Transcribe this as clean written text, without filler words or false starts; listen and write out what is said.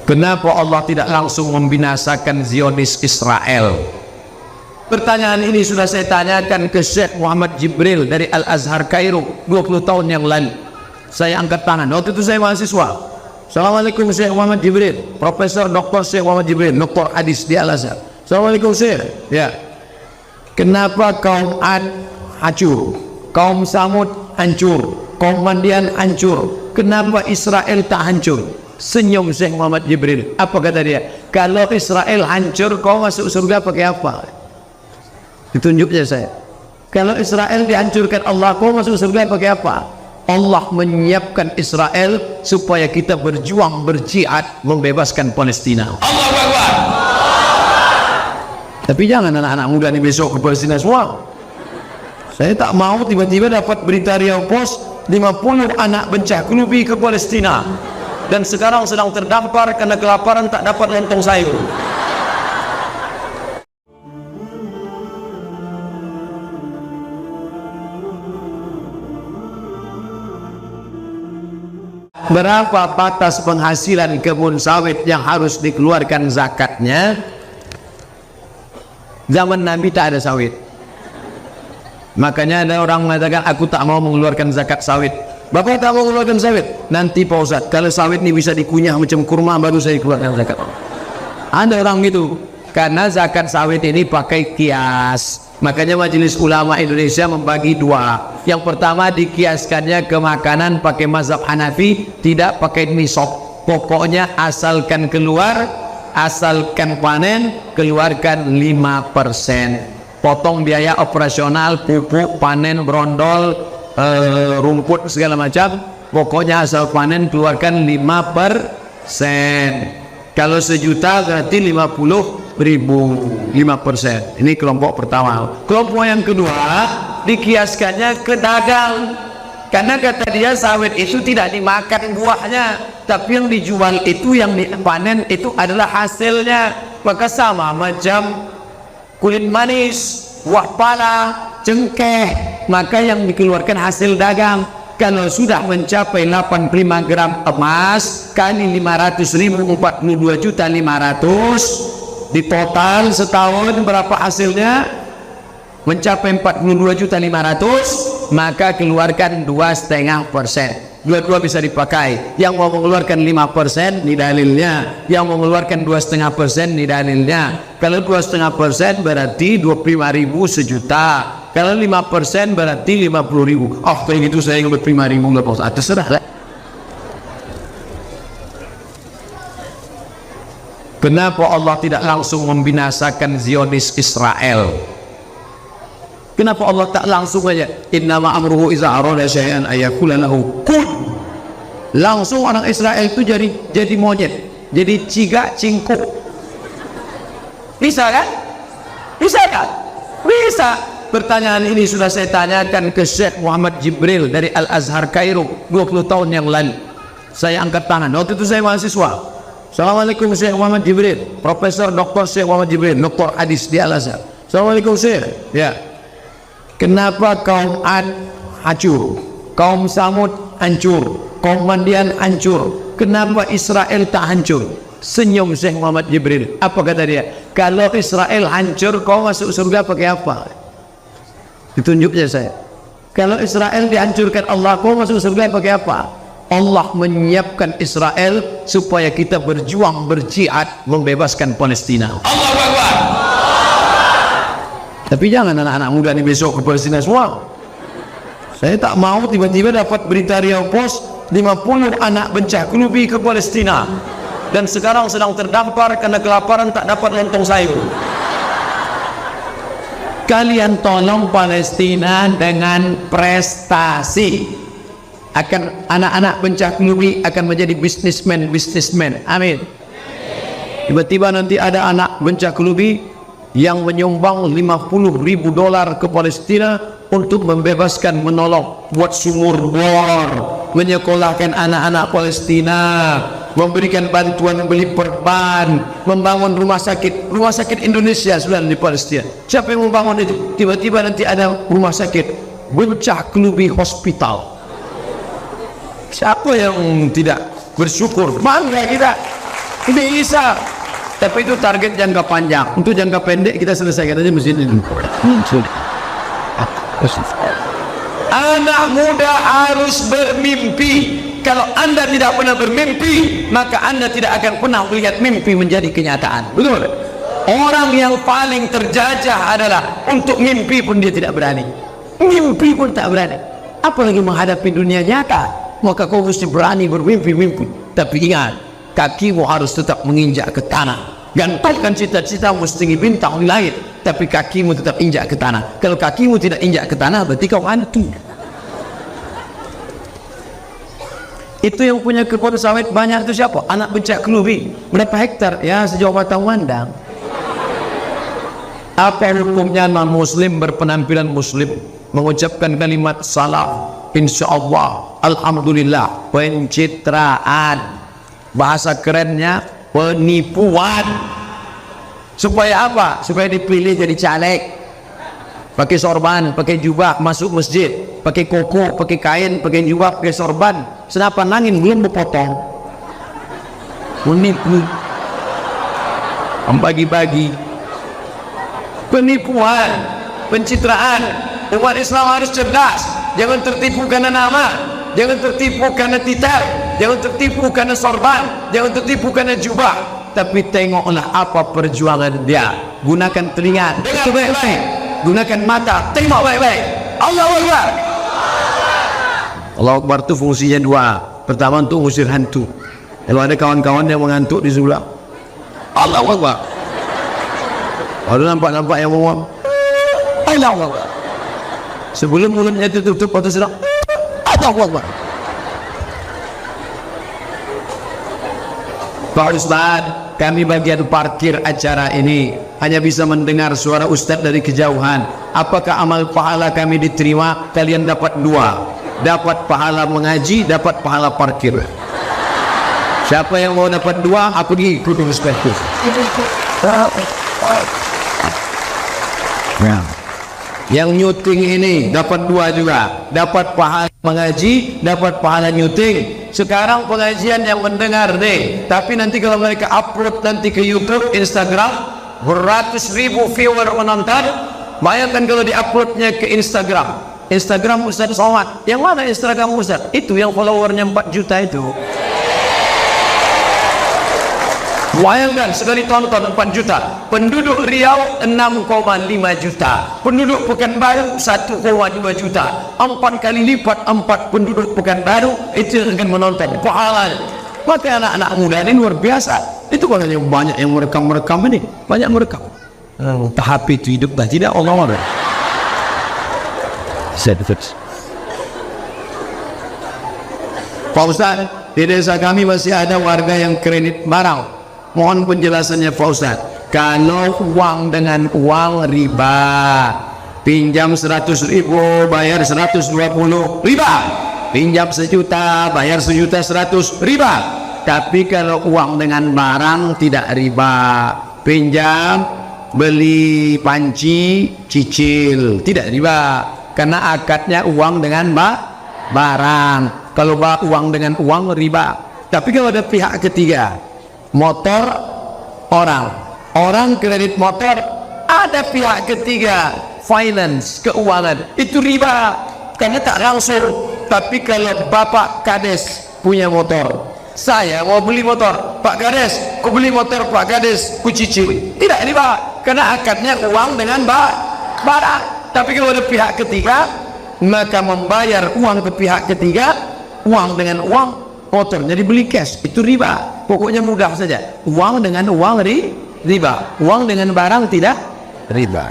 Kenapa Allah tidak langsung membinasakan Zionis Israel? Pertanyaan ini sudah saya tanyakan ke Syekh Muhammad Jibril dari Al-Azhar Kairo 20 tahun yang lalu. Saya angkat tangan, waktu itu saya mahasiswa. Assalamualaikum Syekh Muhammad Jibril, Profesor Dr. Syekh Muhammad Jibril, Dr. Hadis di Al-Azhar. Assalamualaikum Syekh. Ya. Kenapa kaum Ad hancur, kaum Samud hancur, kaum Madian hancur, kenapa Israel tak hancur? Senyum Syekh Muhammad Jibril. Apa kata dia? Kalau Israel hancur, kau masuk surga pakai apa? Ditunjuknya saya. Kalau Israel dihancurkan Allah, kau masuk surga pakai apa? Allah menyiapkan Israel supaya kita berjuang, berjihad, membebaskan Palestina. Allahu Akbar. Tapi jangan anak-anak muda ini besok ke Palestina semua. Saya tak mau tiba-tiba dapat berita Riau Post 50 anak Bencakulubi ke Palestina dan sekarang sedang terdampar karena kelaparan, tak dapat lontong sayur. Berapa batas penghasilan kebun sawit yang harus dikeluarkan zakatnya? Zaman Nabi tak ada sawit, makanya ada orang mengatakan aku tak mau mengeluarkan zakat sawit. Bapak tak mau mengeluarkan sawit? Nanti Pak Ustaz, kalau sawit ini bisa dikunyah macam kurma baru saya keluarkan zakat. Ada orang gitu, karena zakat sawit ini pakai kias. Makanya Majelis Ulama Indonesia membagi dua. Yang pertama, dikiaskannya ke makanan pakai mazhab Hanafi, tidak pakai nisab. Pokoknya asalkan keluar, asalkan panen, keluarkan 5%. Potong biaya operasional, pupuk, panen, brondol, rumput segala macam, pokoknya asal panen keluarkan 5%. Kalau sejuta berarti 50.000, 5%. Ini kelompok pertama. Kelompok yang kedua, dikiaskannya ke dagang, karena kata dia sawit itu tidak dimakan buahnya, tapi yang dijual itu, yang dipanen itu adalah hasilnya. Maka sama macam kulit manis, buah pala, cengkeh, maka yang dikeluarkan hasil dagang. Kalau sudah mencapai 85 gram emas kali 500.000, 42.500.000, di total setahun berapa hasilnya? Mencapai 42.500.000, maka keluarkan 2,5%. Dua-dua bisa dipakai. Yang mau mengeluarkan 5% ini dalilnya, yang mau mengeluarkan 2,5% ini dalilnya. Kalau 2,5% berarti 25.000 sejuta. Kalau 5% berarti 50.000. Oh, kayak gitu saya ingin 5.000 nggak Pak Ustaz. Terserah lah. Kenapa Allah tidak langsung membinasakan Zionis Israel? Kenapa Allah tak langsung aja? Innama amruhu iza arada syai'an ayakula lahu kun. Langsung orang Israel itu jadi monyet, jadi cigak cingkuk. Bisa kan? Bisa kan? Bisa. Pertanyaan ini sudah saya tanyakan ke Syekh Muhammad Jibril dari Al-Azhar Kairo 20 tahun yang lalu. Saya angkat tangan, waktu itu saya mahasiswa. Assalamualaikum Syekh Muhammad Jibril, Profesor Dr. Syekh Muhammad Jibril, Dr. Hadis di Al-Azhar. Assalamualaikum Syekh. Ya. Kenapa kaum Ad hancur, kaum Samud hancur, kaum Madian hancur, kenapa Israel tak hancur? Senyum Syekh Muhammad Jibril. Apa kata dia? Kalau Israel hancur, kau masuk surga pakai apa? Ditunjuknya saya. Kalau Israel dihancurkan Allah, kau masuk surga pakai apa? Allah menyiapkan Israel supaya kita berjuang, berjihad, membebaskan Palestina. Allahu Akbar. Tapi jangan anak-anak muda ini besok ke Palestina semua. Saya tak mau tiba-tiba dapat berita Riau Post 50 anak Bencakulubi ke Palestina dan sekarang sedang terdampar karena kelaparan, tak dapat lontong sayur. Kalian tolong Palestina dengan prestasi, akan anak-anak Bencakulubi akan menjadi bisnismen. Amin. Tiba-tiba nanti ada anak Bencakulubi yang menyumbang $50.000 ke Palestina untuk membebaskan, menolong, buat sumur bor, menyekolahkan anak-anak Palestina, memberikan bantuan beli perban, membangun rumah sakit Indonesia sudah di Palestina. Siapa yang membangun itu? Tiba-tiba nanti ada rumah sakit Bencakulubi Hospital. Siapa yang tidak bersyukur? Bangga kita. Bisa. Tapi itu target jangka panjang. Untuk jangka pendek kita selesaikan aja masjid ini. Anak muda harus bermimpi. Kalau Anda tidak pernah bermimpi, maka Anda tidak akan pernah melihat mimpi menjadi kenyataan. Betul? Orang yang paling terjajah adalah untuk mimpi pun dia tidak berani. Mimpi pun tak berani. Apalagi menghadapi dunia nyata. Maka kau mesti berani bermimpi-mimpi. Tapi ingat, kakimu harus tetap menginjak ke tanah. Gantungkan cita-cita setinggi bintang di langit, tapi kakimu tetap injak ke tanah. Kalau kakimu tidak injak ke tanah, berarti kau hantu. Itu yang punya kebun sawit banyak itu siapa? Anak bencak kelubi. Berapa hektar? Ya sejauh mata memandang. Apa hukumnya non-muslim berpenampilan muslim mengucapkan kalimat salam, insyaallah, alhamdulillah, pencitraan, bahasa kerennya penipuan. Supaya apa? Supaya dipilih jadi caleg, pakai sorban, pakai jubah, masuk masjid, pakai koko, pakai kain, pakai jubah, pakai sorban, senapan angin belum berpotong, menipu, membagi-bagi, penipuan, pencitraan. Umat Islam harus cerdas, jangan tertipu karena nama, jangan tertipu karena titel, jangan tertipu karena sorban, jangan tertipu karena jubah, tapi tengoklah apa perjuangan dia. Gunakan telinga, dengar baik-baik, gunakan mata, tengok baik-baik. Allahu Akbar. Allahu Akbar itu fungsinya dua. Pertama untuk usir hantu. Kalau ada kawan-kawan yang mengantuk di sebelah, Allahu Akbar. Kalau nampak-nampak yang ngomong Allahu Akbar, sebelum mulutnya tutup atau sedang Allahu Akbar. Pak Ustaz, kami bagian parkir acara ini hanya bisa mendengar suara Ustaz dari kejauhan. Apakah amal pahala kami diterima? Kalian dapat dua, dapat pahala mengaji, dapat pahala parkir. Siapa yang mau dapat dua? Aku diikut perspektif. Yang nyuting ini dapat dua juga, dapat pahala mengaji, dapat pahala nyuting. Sekarang pengajian yang mendengar deh, tapi nanti kalau mereka upload nanti ke YouTube, Instagram, beratus ribu viewer menonton. Bayangkan kalau diuploadnya ke Instagram, Instagram Ustaz Somad. Yang mana Instagram Ustaz? Itu yang followernya 4 juta itu. Bayangkan sekali tonton 4 juta. Penduduk Riau 6,5 juta. Penduduk Pekanbaru 1,2 juta. 4 kali lipat 4 penduduk Pekanbaru itu akan menonton. Pahalanya. Maka anak-anak muda ini luar biasa. Itu makanya banyak yang merekam ini. Banyak merekam. Tahap itu hidup dah tidak Allah. Pak Ustaz, di desa kami masih ada warga yang kredit barang. Mohon penjelasannya Pak Ustaz. Kalau uang dengan uang riba, pinjam 100 ribu bayar 120 riba, pinjam 1 juta bayar 1.100.000 riba. Tapi kalau uang dengan barang tidak riba, pinjam, beli panci, cicil, tidak riba, karena akadnya uang dengan barang. Kalau uang dengan uang riba. Tapi kalau ada pihak ketiga, motor orang kredit motor, ada pihak ketiga, finance, keuangan, itu riba karena tak langsung. Tapi kalau Bapak Kades punya motor, saya mau beli motor, Pak Kades ku beli motor, Pak Kades ku cicil, tidak riba karena akadnya uang dengan barang. Tapi kalau ada pihak ketiga, maka membayar uang ke pihak ketiga, uang dengan uang, motornya dibeli cash, itu riba. Pokoknya mudah saja, uang dengan uang riba, uang dengan barang tidak riba.